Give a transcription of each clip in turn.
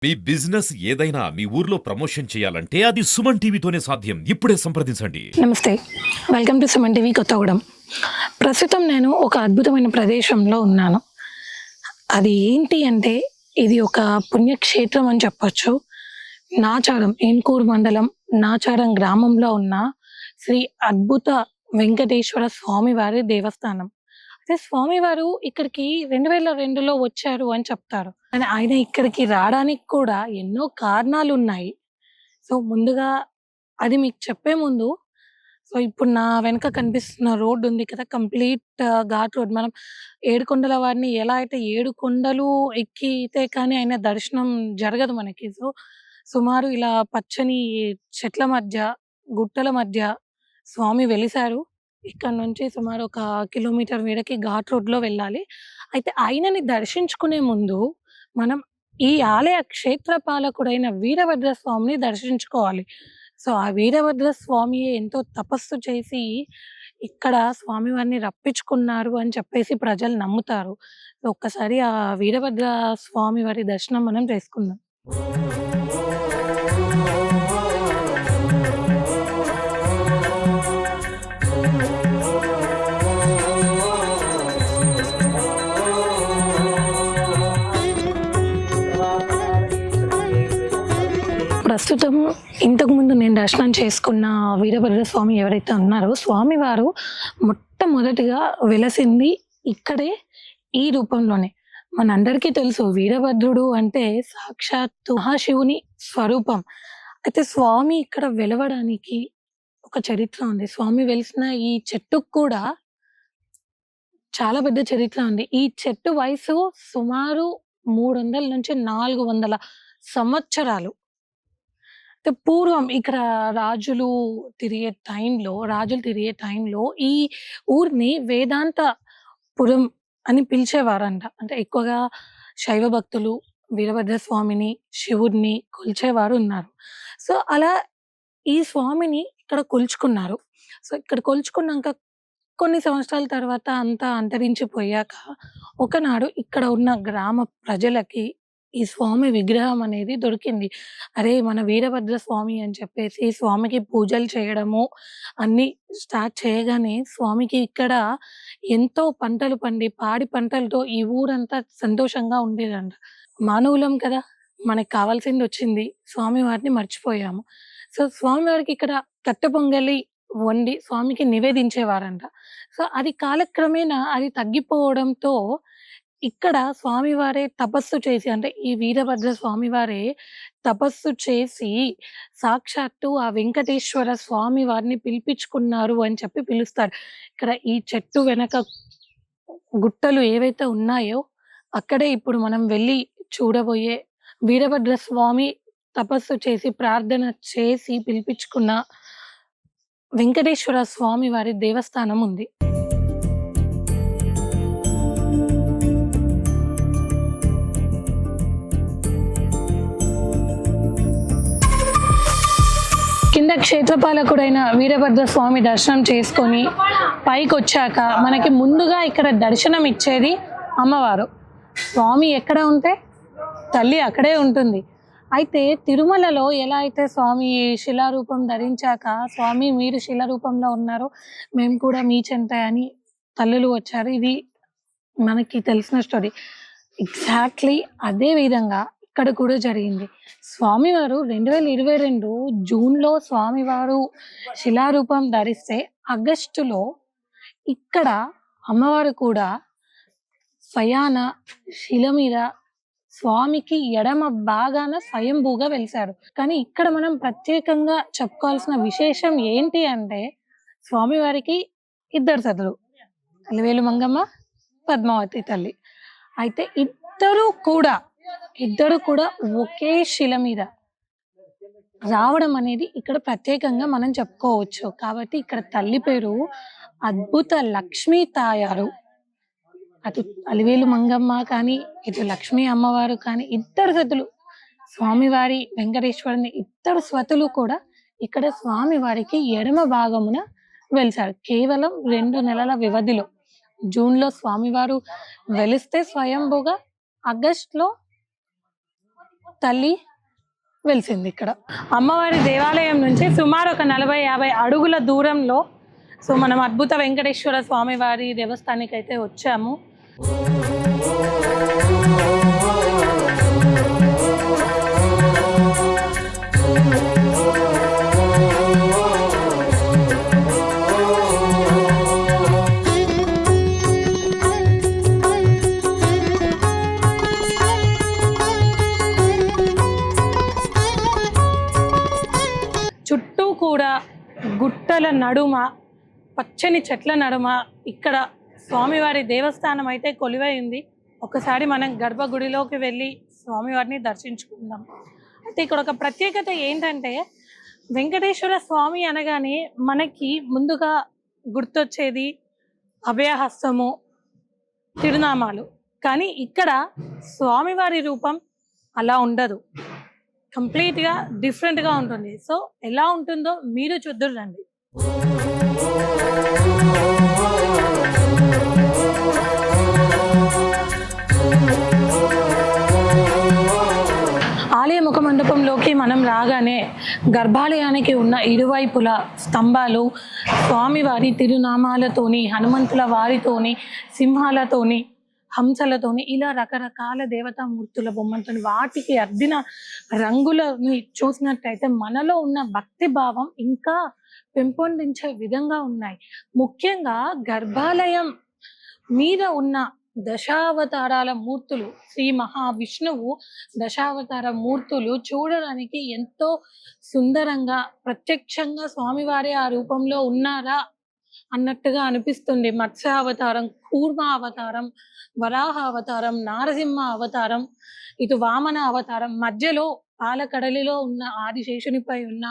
మీ business ఏదైనా మీ ఊర్లో promotion చేయాలంటే అది సుమన్ టీవీతోనే సాధ్యం. ఇప్పుడే సంప్రదించండి. నమస్తే, welcome to Suman TV Kothagudem. ప్రస్తుతం నేను ఒక అద్భుతమైన ప్రదేశంలో ఉన్నాను. అది ఏంటి అంటే ఇది ఒక పుణ్యక్షేత్రం అని చెప్పొచ్చు. నాచారం, ఏన్కూరు మండలం నాచారం గ్రామంలో ఉన్న శ్రీ అద్భుత వెంకటేశ్వర స్వామివారి దేవస్థానం. అయితే స్వామివారు ఇక్కడికి 2002లో వచ్చారు అని చెప్తారు. కానీ ఆయన ఇక్కడికి రావడానికి కూడా ఎన్నో కారణాలు ఉన్నాయి. సో ముందుగా అది మీకు చెప్పే ముందు, సో ఇప్పుడు నా వెనక కనిపిస్తున్న రోడ్ ఉంది కదా, కంప్లీట్ ఘాట్ రోడ్. మనం ఏడుకొండల వారిని ఎలా అయితే 7 కొండలు ఎక్కితే కానీ ఆయన దర్శనం జరగదు మనకి. సో సుమారు ఇలా పచ్చని చెట్ల మధ్య, గుట్టల మధ్య స్వామి వెలిసారు. ఇక్కడ నుంచి సుమారు ఒక కిలోమీటర్ మేరకి ఘాట్ రోడ్‌లో వెళ్ళాలి. అయితే ఆయనని దర్శించుకునే ముందు మనం ఈ ఆలయ క్షేత్ర పాలకుడైన వీరభద్ర స్వామిని దర్శించుకోవాలి. సో, ఆ వీరభద్ర స్వామి ఎంతో తపస్సు చేసి ఇక్కడ స్వామివారిని రప్పించుకున్నారు అని చెప్పేసి ప్రజలు నమ్ముతారు. సో, ఒక్కసారి ఆ వీరభద్ర స్వామి వారి దర్శనం మనం చేసుకుందాం. ప్రస్తుతం ఇంతకుముందు నేను దర్శనం చేసుకున్న వీరభద్ర స్వామి ఎవరైతే ఉన్నారో, స్వామివారు మొట్టమొదటిగా వెలసింది ఇక్కడే, ఈ రూపంలోనే. మనందరికీ తెలుసు వీరభద్రుడు అంటే సాక్షాత్తు మహాశివుని స్వరూపం. అయితే స్వామి ఇక్కడ వెలవడానికి ఒక చరిత్ర ఉంది. స్వామి వెలిసిన ఈ చెట్టుకు కూడా చాలా పెద్ద చరిత్ర ఉంది. ఈ చెట్టు వయసు సుమారు 300-400 సంవత్సరాలు. అయితే పూర్వం ఇక్కడ రాజులు తిరిగే టైంలో ఈ ఊరిని వేదాంతపురం అని పిలిచేవారంట. అంటే ఎక్కువగా శైవ భక్తులు వీరభద్ర స్వామిని, శివుడిని కొలిచేవారు ఉన్నారు. సో, అలా ఈ స్వామిని ఇక్కడ కొలుచుకున్నారు. సో, ఇక్కడ కొలుచుకున్నాక కొన్ని సంవత్సరాల తర్వాత అంతా అంతరించిపోయాక ఒకనాడు ఇక్కడ ఉన్న గ్రామ ప్రజలకి ఈ స్వామి విగ్రహం అనేది దొరికింది. అరే! మన వీరభద్ర స్వామి అని చెప్పేసి స్వామికి పూజలు చేయడము అన్నీ స్టార్ట్ చేయగానే స్వామికి ఇక్కడ ఎంతో పంటలు పండి, పాడి పంటలతో ఈ ఊరంతా సంతోషంగా ఉండేదంట. మానవులం కదా! మనకు కావాల్సిందొచ్చింది. స్వామివారిని మర్చిపోయాము. సో, స్వామివారికి ఇక్కడ కట్టె పొంగలి వండి స్వామికి నివేదించేవారంట. సో, అది కాలక్రమేణా అది తగ్గిపోవడంతో ఇక్కడ స్వామివారే తపస్సు చేసి, అంటే ఈ వీరభద్ర స్వామివారే తపస్సు చేసి సాక్షాత్తు ఆ వెంకటేశ్వర స్వామి వారిని పిలిపించుకున్నారు అని చెప్పి పిలుస్తారు. ఇక్కడ ఈ చెట్టు వెనక గుట్టలు ఏవైతే ఉన్నాయో అక్కడే ఇప్పుడు మనం వెళ్లి చూడబోయే వీరభద్ర స్వామి తపస్సు చేసి, ప్రార్థన చేసి పిలిపించుకున్న వెంకటేశ్వర స్వామి వారి దేవస్థానం ఉంది. కింద క్షేత్రపాలకుడైన వీరభద్ర స్వామి దర్శనం చేసుకొని పైకొచ్చాక మనకి ముందుగా ఇక్కడ దర్శనం ఇచ్చేది అమ్మవారు. స్వామి ఎక్కడ ఉంటే తల్లి అక్కడే ఉంటుంది. అయితే తిరుమలలో ఎలా అయితే స్వామి శిలారూపం ధరించాక, స్వామి మీరు శిలారూపంలో ఉన్నారు, మేము కూడా మీ చెంత అని తల్లులు వచ్చారు. ఇది మనకి తెలిసిన స్టోరీ. ఎగ్జాక్ట్లీ అదే విధంగా ఇక్కడ కూడా జరిగింది. స్వామివారు 2022 జూన్‌లో స్వామివారు శిలారూపం ధరిస్తే, ఆగస్టులో ఇక్కడ అమ్మవారు కూడా స్వయాన శిల మీద స్వామికి ఎడమ భాగాన స్వయంభూగా వెలిసారు. కానీ ఇక్కడ మనం ప్రత్యేకంగా చెప్పుకోవాల్సిన విశేషం ఏంటి అంటే, స్వామివారికి ఇద్దరు సతులు, అలివేలు మంగమ్మ, పద్మావతి తల్లి. అయితే ఇద్దరు కూడా ఒకే శిల మీద రావడం అనేది ఇక్కడ ప్రత్యేకంగా మనం చెప్పుకోవచ్చు. కాబట్టి ఇక్కడ తల్లి పేరు అద్భుత లక్ష్మీ తాయారు. అటు అలివేలు మంగమ్మ కానీ, ఇటు లక్ష్మీ అమ్మవారు కానీ, ఇద్దరు సతులు స్వామివారి వెంకటేశ్వరుని ఇద్దరు స్వతులు కూడా ఇక్కడ స్వామివారికి ఎడమ భాగమున వెలిసారు. కేవలం 2 నెలల వ్యవధిలో జూన్‌లో స్వామివారు వెలిస్తే స్వయంభూగా, ఆగస్టులో తల్లి వెలిసింది ఇక్కడ. అమ్మవారి దేవాలయం నుంచి సుమారు ఒక 40-50 అడుగుల దూరంలో సో మనం అద్భుత వెంకటేశ్వర స్వామి వారి దేవస్థానానికి అయితే వచ్చాము. చుట్టూ కూడా గుట్టల నడుమ, పచ్చని చెట్ల నడుమ ఇక్కడ స్వామివారి దేవస్థానం అయితే కొలువై ఉంది. ఒకసారి మనం గర్భగుడిలోకి వెళ్ళి స్వామివారిని దర్శించుకుందాం. అయితే ఇక్కడ ఒక ప్రత్యేకత ఏంటంటే వెంకటేశ్వర స్వామి అనగానే మనకి ముందుగా గుర్తొచ్చేది అభయహస్తము, తిరునామాలు. కానీ ఇక్కడ స్వామివారి రూపం అలా ఉండదు, కంప్లీట్గా డిఫరెంట్గా ఉంటుంది. సో ఎలా ఉంటుందో మీరు చూద్దురు రండి. ఆలయ ముఖ మండపంలోకి మనం రాగానే గర్భాలయానికి ఉన్న ఇరువైపుల స్తంభాలు స్వామివారి తిరునామాలతోని, హనుమంతుల వారితోని, సింహాలతోని, హంసలతోని ఇలా రకరకాల దేవతామూర్తుల బొమ్మలతోని వాటికి అద్దిన రంగులని చూసినట్టయితే మనలో ఉన్న భక్తి భావం ఇంకా పెంపొందించే విధంగా ఉన్నాయి. ముఖ్యంగా గర్భాలయం మీద ఉన్న దశావతారాల మూర్తులు, శ్రీ మహావిష్ణువు దశావతార మూర్తులు చూడడానికి ఎంతో సుందరంగా ప్రత్యక్షంగా స్వామివారి ఆ రూపంలో ఉన్నారా అన్నట్టుగా అనిపిస్తుంది. మత్స్య అవతారం, కూర్మ అవతారం, వరాహ అవతారం, నారసింహ అవతారం, ఇటు వామన అవతారం, మధ్యలో పాలకడలిలో ఉన్న ఆదిశేషునిపై ఉన్న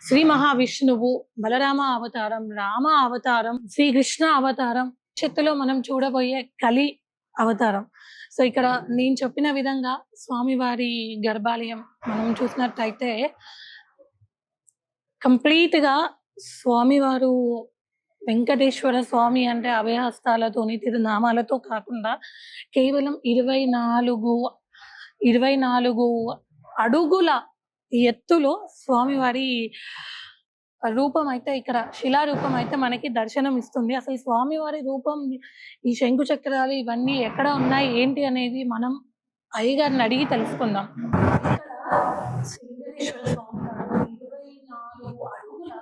శ్రీ మహావిష్ణువు, బలరామ అవతారం, రామ అవతారం, శ్రీకృష్ణ అవతారం, భవిష్యత్తులో మనం చూడబోయే కలి అవతారం. సో ఇక్కడ నేను చెప్పిన విధంగా స్వామివారి గర్భాలయం మనం చూసినట్టయితే కంప్లీట్గా స్వామివారు వెంకటేశ్వర స్వామి అంటే అభయహస్తాలతోని, తిరునామాలతో కాకుండా కేవలం 24 అడుగుల ఎత్తులో స్వామివారి రూపం అయితే ఇక్కడ శిలారూపం అయితే మనకి దర్శనం ఇస్తుంది. అసలు స్వామివారి రూపం, ఈ శంకు చక్రాలు ఇవన్నీ ఎక్కడ ఉన్నాయి ఏంటి అనేది మనం అయ్యగారిని అడిగి తెలుసుకుందాం. వెంకటేశ్వర స్వామి గారు 24 అడుగుల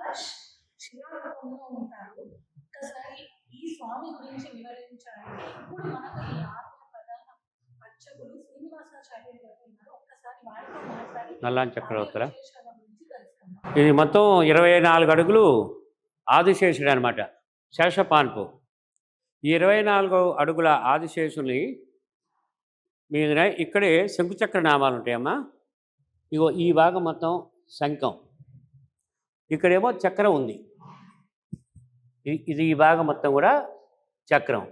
శిలారూపంలో ఉంటారు. ఒకసారి ఈ స్వామి గురించి వివరించడానికి ఇప్పుడు మనకు ఈ ఆలయ ప్రధాన అర్చకులు శ్రీనివాసాచార్యులు గారు ఉన్నారు. ఒక్కసారి వారితో మాట్లాడి నల్లాన్ చక్రవర్తుల విశేషాల గురించి తెలుసుకుందాం. ఇది మొత్తం 24 అడుగులు ఆదిశేషుడు అనమాట, శేషపాన్పు. ఈ 24 అడుగుల ఆదిశేషుని మీద ఇక్కడే శంకుచక్ర నామాలు ఉంటాయమ్మా. ఇగో ఈ భాగం మొత్తం శంఖం, ఇక్కడేమో చక్రం ఉంది. ఇది ఈ భాగం మొత్తం కూడా చక్రం.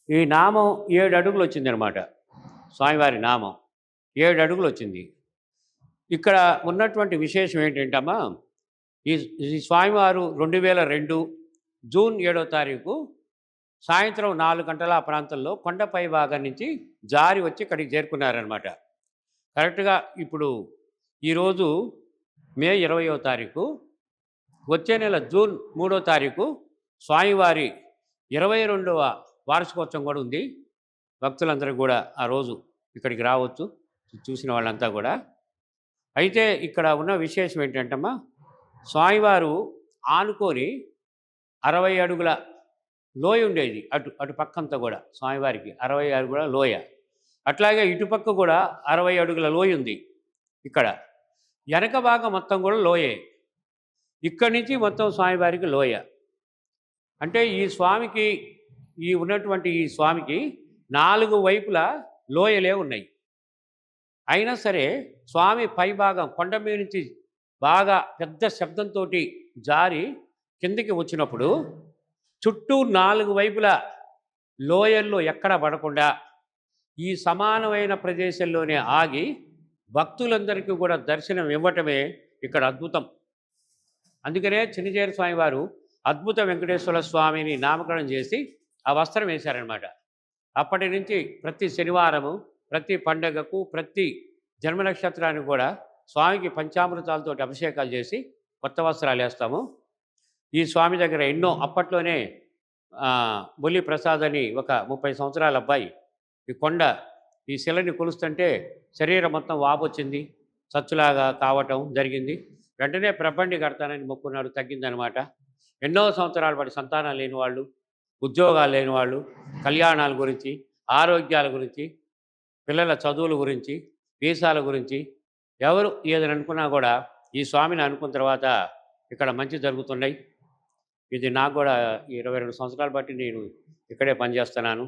ఈ నామం 7 అడుగులు వచ్చింది అనమాట. స్వామివారి నామం 7 అడుగులు వచ్చింది. ఇక్కడ ఉన్నటువంటి విశేషం ఏంటంటమ్మా, ఈ స్వామివారు 2002 జూన్ 7వ తారీఖు సాయంత్రం 4 గంటల ఆ ప్రాంతంలో కొండపై భాగం నుంచి జారి వచ్చి ఇక్కడికి చేరుకున్నారనమాట. కరెక్ట్గా ఇప్పుడు ఈరోజు మే 20వ తారీఖు, వచ్చే నెల జూన్ 3వ తారీఖు స్వామివారి 22వ వార్షికోత్సవం కూడా ఉంది. భక్తులందరూ కూడా ఆ రోజు ఇక్కడికి రావచ్చు, చూసిన వాళ్ళంతా కూడా. అయితే ఇక్కడ ఉన్న విశేషం ఏంటంటమ్మా, స్వామివారు ఆనుకొని 60 అడుగుల లోయ ఉండేది. అటు పక్కంతా కూడా స్వామివారికి 60 అడుగుల లోయ. అట్లాగే ఇటుపక్క కూడా 60 అడుగుల లోయ ఉంది. ఇక్కడ వెనక భాగం మొత్తం కూడా లోయే. ఇక్కడి నుంచి మొత్తం స్వామివారికి లోయ. అంటే ఈ స్వామికి, ఈ ఉన్నటువంటి ఈ స్వామికి 4 వైపులా లోయలే ఉన్నాయి. అయినా సరే స్వామి పై భాగం కొండ మీద నుంచి బాగా పెద్ద శబ్దంతో జారి కిందికి వచ్చినప్పుడు చుట్టూ 4 వైపులా లోయల్లో ఎక్కడ పడకుండా ఈ సమానమైన ప్రదేశంలోనే ఆగి భక్తులందరికీ కూడా దర్శనం ఇవ్వటమే ఇక్కడ అద్భుతం. అందుకనే చిన్నజీయర స్వామి వారు అద్భుత వెంకటేశ్వర స్వామిని నామకరణం చేసి ఆ వస్త్రం వేశారనమాట. అప్పటి నుంచి ప్రతి శనివారము, ప్రతి పండగకు, ప్రతి జన్మ నక్షత్రానికి కూడా స్వామికి పంచామృతాలతో అభిషేకాలు చేసి కొత్త వస్త్రాలు వేస్తాము. ఈ స్వామి దగ్గర ఎన్నో అప్పట్లోనే బొల్లి ప్రసాద్ అని ఒక 30 సంవత్సరాల అబ్బాయి ఈ కొండ ఈ శిలని కొలుస్తుంటే శరీరం మొత్తం వాపొచ్చింది, చచ్చులాగా కావటం జరిగింది. వెంటనే ప్రబండి కడతానని మొక్కున్నాడు, తగ్గిందనమాట. ఎన్నో సంవత్సరాలు పడి సంతానం లేని వాళ్ళు, ఉద్యోగాలు లేని వాళ్ళు, కళ్యాణాల గురించి, ఆరోగ్యాల గురించి, పిల్లల చదువుల గురించి, వీసాల గురించి ఎవరు ఏదని అనుకున్నా కూడా ఈ స్వామిని అనుకున్న తర్వాత ఇక్కడ మంచి జరుగుతున్నాయి. ఇది నాకు కూడా 22 సంవత్సరాలు బట్టి నేను ఇక్కడే పనిచేస్తున్నాను.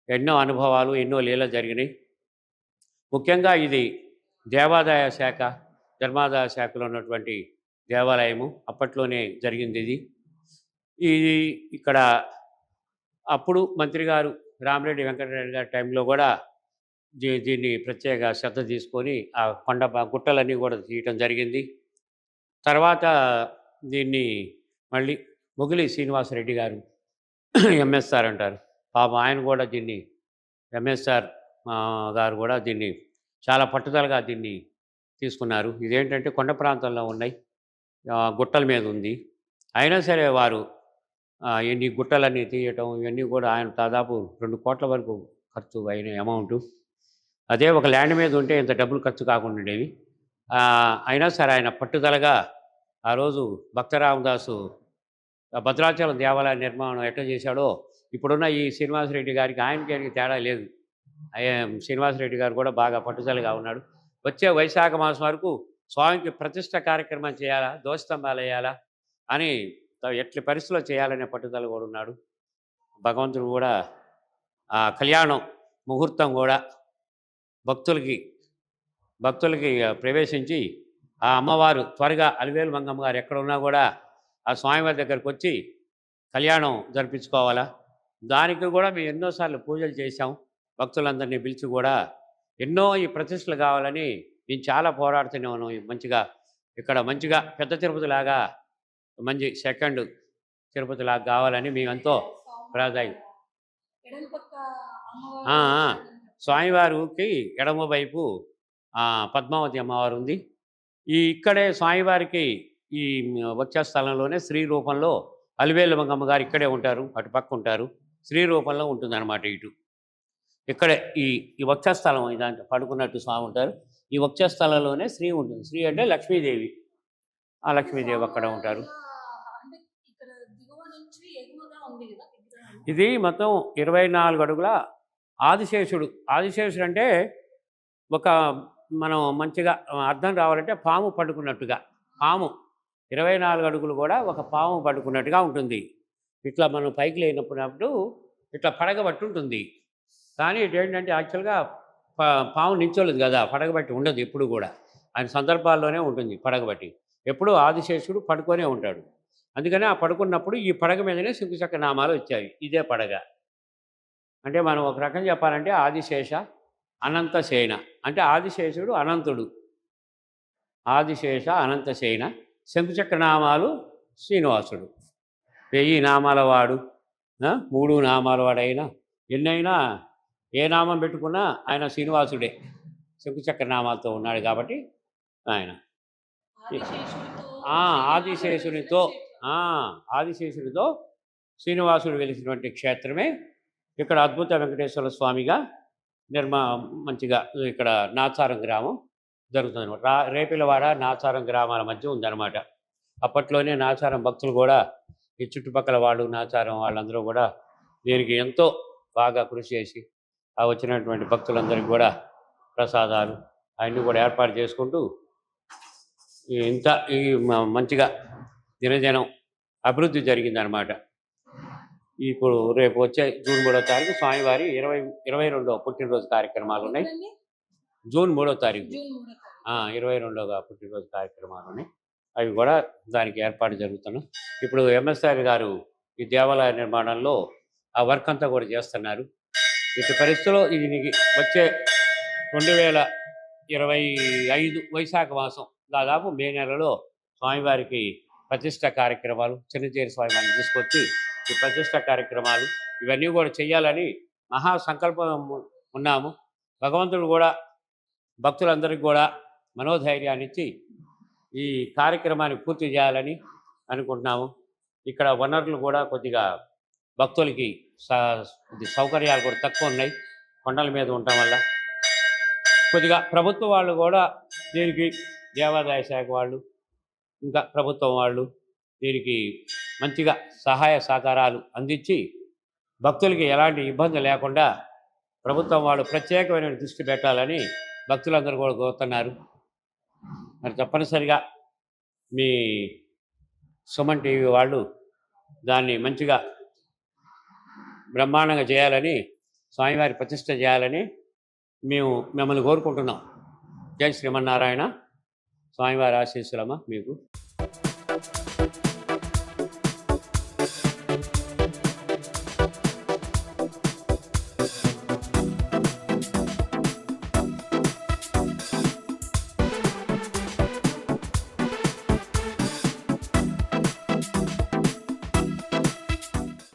ఎన్నో అనుభవాలు, ఎన్నో లీలలు జరిగినాయి. ముఖ్యంగా ఇది దేవాదాయ శాఖ, ధర్మాదాయ శాఖలో ఉన్నటువంటి దేవాలయము. అప్పట్లోనే జరిగింది ఇది. ఇది ఇక్కడ అప్పుడు మంత్రి గారు రామిరెడ్డి వెంకటరెడ్డి గారి టైంలో కూడా దీన్ని ప్రత్యేక శ్రద్ధ తీసుకొని ఆ కొండ గుట్టలన్నీ కూడా తీయటం జరిగింది. తర్వాత దీన్ని మళ్ళీ మొగిలి శ్రీనివాసరెడ్డి గారు ఎంఎస్ఆర్ అంటారు, పాపం ఆయన కూడా దీన్ని ఎంఎస్ఆర్ గారు కూడా దీన్ని చాలా పట్టుదలగా దీన్ని తీసుకున్నారు. ఇదేంటంటే కొండ ప్రాంతంలో ఉన్నాయి, గుట్టల మీద ఉంది. అయినా సరే వారు ఎన్ని గుట్టలన్నీ తీయటం ఇవన్నీ కూడా ఆయన దాదాపు 2 కోట్ల వరకు ఖర్చు అయిన అమౌంట్. అదే ఒక ల్యాండ్ మీద ఉంటే ఇంత డబ్బులు ఖర్చు కాకుండా ఉండేవి. అయినా సరే ఆయన పట్టుదలగా ఆ రోజు భక్త రామదాసు భద్రాచలం దేవాలయ నిర్మాణం ఎట్లా చేశాడో ఇప్పుడున్న ఈ శ్రీనివాసరెడ్డి గారికి ఆయనకి తేడా లేదు. శ్రీనివాసరెడ్డి గారు కూడా బాగా పట్టుదలగా ఉన్నాడు. వచ్చే వైశాఖ మాసం వరకు స్వామికి ప్రతిష్ట కార్యక్రమం చేయాలా, దోస్తంబాలు వేయాలా అని ఎట్ల పరిస్థితిలో చేయాలనే పట్టుదల కూడా ఉన్నాడు. భగవంతుడు కూడా ఆ కళ్యాణం ముహూర్తం కూడా భక్తులకి ప్రవేశించి ఆ అమ్మవారు త్వరగా అలివేలు మంగమ్మ గారు ఎక్కడ ఉన్నా కూడా ఆ స్వామివారి దగ్గరకు వచ్చి కళ్యాణం జరిపించుకోవాలా. దానికి కూడా మేము ఎన్నోసార్లు పూజలు చేశాం. భక్తులందరినీ పిలిచి కూడా ఎన్నో ఈ ప్రతిష్టలు కావాలని మేము చాలా పోరాడుతూనే ఉన్నాం. ఇక్కడ మంచిగా పెద్ద తిరుపతిలాగా మంచి సెకండ్ తిరుపతిలాగా కావాలని మేమెంతో ప్రాధాన్యం. స్వామివారికి ఎడమ వైపు పద్మావతి అమ్మవారు ఉంది. ఇక్కడే స్వామివారికి ఈ వచ్చే స్థలంలోనే శ్రీ రూపంలో అలివేలు మంగమ్మ గారు ఇక్కడే ఉంటారు, అటు పక్క ఉంటారు. శ్రీ రూపంలో ఉంటుందన్నమాట. ఇక్కడే ఈ వక్షస్థలం ఇదంటే పడుకున్నట్టు స్వామి ఉంటారు. ఈ వక్షస్థలంలోనే శ్రీ ఉంటుంది. శ్రీ అంటే లక్ష్మీదేవి. ఆ లక్ష్మీదేవి అక్కడ ఉంటారు. ఇది మొత్తం 24 అడుగుల ఆదిశేషుడు. ఆదిశేషుడు అంటే ఒక మనం మంచిగా అర్థం రావాలంటే పాము పడుకున్నట్టుగా, పాము 24 అడుగులు కూడా ఒక పాము పడుకున్నట్టుగా ఉంటుంది. ఇట్లా మనం పైకి లేనప్పుడు ఇట్లా పడగబట్టి ఉంటుంది. కానీ ఇదేంటంటే యాక్చువల్గా పాము నిల్చోలేదు కదా, పడగబట్టి ఉండదు ఎప్పుడు కూడా. ఆయన సందర్భాల్లోనే ఉంటుంది పడగబట్టి. ఎప్పుడూ ఆదిశేషుడు పడుకొనే ఉంటాడు. అందుకని ఆ పడుకున్నప్పుడు ఈ పడగ మీదనే శంకుచక్ర నామాలు వచ్చాయి. ఇదే పడగ అంటే మనం ఒక రకం చెప్పాలంటే ఆదిశేష అనంతసేన అంటే ఆదిశేషుడు అనంతుడు, ఆదిశేష అనంతసేన. శంకుచక్ర నామాలు శ్రీనివాసుడు. 1000 నామాల వాడు, 3 నామాల వాడైనా ఎన్నైనా ఏ నామం పెట్టుకున్నా ఆయన శ్రీనివాసుడే. శంకుచక్ర నామాలతో ఉన్నాడు కాబట్టి ఆయన ఆదిశేషునితో శ్రీనివాసుడు వెలిసినటువంటి క్షేత్రమే ఇక్కడ అద్భుత వెంకటేశ్వర స్వామిగా మంచిగా ఇక్కడ నాచారం గ్రామం జరుగుతుంది అనమాట. రేపిలవాడ నాచారం గ్రామాల మధ్య ఉందన్నమాట. అప్పట్లోనే నాచారం భక్తులు కూడా ఈ చుట్టుపక్కల వాళ్ళు నాచారం వాళ్ళందరూ కూడా దీనికి ఎంతో బాగా కృషి చేసి ఆ వచ్చినటువంటి భక్తులందరికీ కూడా ప్రసాదాలు అవన్నీ కూడా ఏర్పాటు చేసుకుంటూ ఈ మంచిగా దినదినం అభివృద్ధి జరిగిందనమాట. ఇప్పుడు రేపు వచ్చే జూన్ 3వ తారీఖు స్వామివారి 22వ పుట్టినరోజు కార్యక్రమాలు ఉన్నాయి. జూన్ 3వ తారీఖు 22వ పుట్టినరోజు కార్యక్రమాలు ఉన్నాయి. అవి కూడా దానికి ఏర్పాటు జరుగుతున్నాయి. ఇప్పుడు ఎంఎస్ఆర్ గారు ఈ దేవాలయ నిర్మాణంలో ఆ వర్క్ అంతా కూడా చేస్తున్నారు. ఇటు పరిస్థితుల్లో ఇది వచ్చే 2025 వైశాఖ మాసం దాదాపు మే నెలలో స్వామివారికి ప్రతిష్ట కార్యక్రమాలు, చిన్నచేరి స్వామివారిని తీసుకొచ్చి ఈ ప్రతిష్ట కార్యక్రమాలు ఇవన్నీ కూడా చేయాలని మహాసంకల్పం ఉన్నాము. భగవంతుడు కూడా భక్తులందరికీ కూడా మనోధైర్యాన్ని ఇచ్చి ఈ కార్యక్రమాన్ని పూర్తి చేయాలని అనుకుంటున్నాము. ఇక్కడ వనరులు కూడా కొద్దిగా భక్తులకి కొద్ది సౌకర్యాలు కూడా తక్కువ ఉన్నాయి, కొండల మీద ఉండటం వల్ల. కొద్దిగా ప్రభుత్వం వాళ్ళు కూడా దీనికి, దేవాదాయ శాఖ వాళ్ళు, ఇంకా ప్రభుత్వం వాళ్ళు దీనికి మంచిగా సహాయ సహకారాలు అందించి భక్తులకి ఎలాంటి ఇబ్బంది లేకుండా ప్రభుత్వం వాళ్ళు ప్రత్యేకమైన దృష్టి పెట్టాలని భక్తులందరూ కూడా కోరుతున్నారు. మరి తప్పనిసరిగా మీ సుమన్ టీవీ వాళ్ళు దాన్ని మంచిగా బ్రహ్మాండంగా చేయాలని, స్వామివారి ప్రతిష్ఠ చేయాలని మేము మిమ్మల్ని కోరుకుంటున్నాం. జై శ్రీమన్నారాయణ. స్వామివారి ఆశీస్సులమ్మ మీకు.